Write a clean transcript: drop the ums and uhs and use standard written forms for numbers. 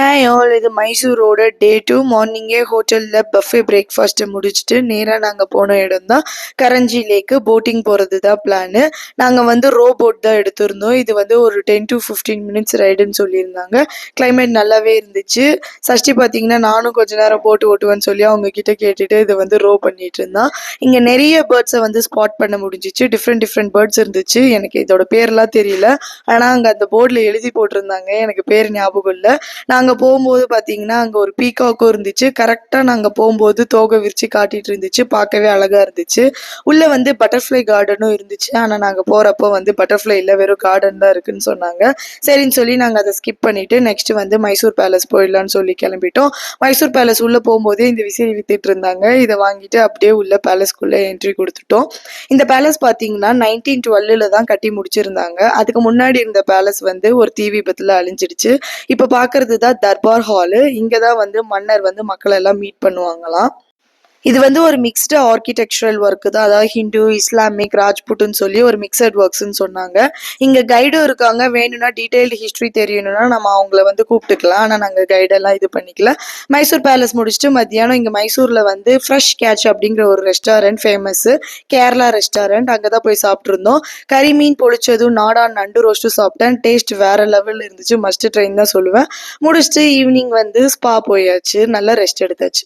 Hi all, இது மைசூரோட டே 2 மார்னிங்கே ஹோட்டலில் பஃபே பிரேக்ஃபாஸ்ட்டை முடிச்சுட்டு நேராக நாங்கள் போன இடம் தான் கரஞ்சி லேக்கு. போட்டிங் போகிறது தான் பிளானு. நாங்கள் வந்து ரோ போட் தான் எடுத்திருந்தோம். இது வந்து ஒரு 10 to 15 மினிட்ஸ் ரைடுன்னு சொல்லியிருந்தாங்க. கிளைமேட் நல்லாவே இருந்துச்சு. சஷ்டி பார்த்தீங்கன்னா நானும் கொஞ்ச நேரம் போட்டு ஓட்டுவேன்னு சொல்லி அவங்க கிட்ட கேட்டுட்டு இது வந்து ரோ பண்ணிட்டு இருந்தான். இங்கே நிறைய பேர்ட்ஸை வந்து ஸ்பாட் பண்ண முடிஞ்சிச்சு. டிஃப்ரெண்ட் பேர்ட்ஸ் இருந்துச்சு. எனக்கு இதோட பேர்லாம் தெரியல, ஆனால் அங்கே அந்த போர்டில் எழுதி போட்டிருந்தாங்க. எனக்கு பேர் ஞாபகம் இல்லை. நாங்கள் போகும்போது பார்த்தீங்கன்னா அங்கே ஒரு பீகாக்கும் இருந்துச்சு. கரெக்டாக நாங்கள் போகும்போது தோகை விரிச்சு காட்டிட்டு இருந்துச்சு. பார்க்கவே அழகாக இருந்துச்சு. உள்ளே வந்து பட்டர்ஃப்ளை கார்டனும் இருந்துச்சு. ஆனால் நாங்கள் போகிறப்போ வந்து பட்டர்ஃப்ளை இல்லை, வெறும் கார்டன் தான் இருக்குன்னு சொன்னாங்க. சரின்னு சொல்லி நாங்கள் அதை ஸ்கிப் பண்ணிவிட்டு நெக்ஸ்ட் வந்து மைசூர் பேலஸ் போயிடலான்னு சொல்லி கிளம்பிட்டோம். மைசூர் பேலஸ் உள்ளே போகும்போதே இந்த விசிறி வித்துட்டு இருந்தாங்க. இதை வாங்கிட்டு அப்படியே உள்ள பேலஸ்க்குள்ளே என்ட்ரி கொடுத்துட்டோம். இந்த பேலஸ் பார்த்தீங்கன்னா 1912 தான் கட்டி முடிச்சிருந்தாங்க. அதுக்கு முன்னாடி இருந்த பேலஸ் வந்து ஒரு தீ விபத்தில் அழிஞ்சிடுச்சு. இப்போ பார்க்கறது தான் தர்பார் ஹாலு. இங்கே தான் வந்து மன்னர் வந்து மக்கள் எல்லாம் மீட் பண்ணுவாங்களாம். இது வந்து ஒரு மிக்ஸ்டு ஆர்கிடெக்சரல் ஒர்க்கு தான். அதாவது ஹிந்து, இஸ்லாமிக், ராஜ்புட்டுன்னு சொல்லி ஒரு மிக்சட் ஒர்க்ஸ்ன்னு சொன்னாங்க. இங்கே கைடும் இருக்காங்க. வேணும்னா டீட்டெயில்டு ஹிஸ்ட்ரி தெரியணும்னா நம்ம அவங்கள வந்து கூப்பிட்டுக்கலாம். ஆனால் நாங்கள் கைடெல்லாம் இது பண்ணிக்கல. மைசூர் பேலஸ் முடிச்சுட்டு மத்தியானம் இங்கே மைசூரில் வந்து ஃப்ரெஷ் கேட்ச் அப்படிங்கிற ஒரு ரெஸ்டாரண்ட் ஃபேமஸ்ஸு, கேரளா ரெஸ்டாரண்ட். அங்கே தான் போய் சாப்பிட்ருந்தோம். கறி மீன் பொழிச்சதும் நாடான் நண்டு ரோஸ்ட்டும் சாப்பிட்டேன். டேஸ்ட் வேறு லெவலில் இருந்துச்சு. மஸ்ட் ட்ரைன் தான் சொல்லுவேன். முடிச்சுட்டு ஈவினிங் வந்து ஸ்பா போயாச்சு. நல்லா ரெஸ்ட் எடுத்தாச்சு.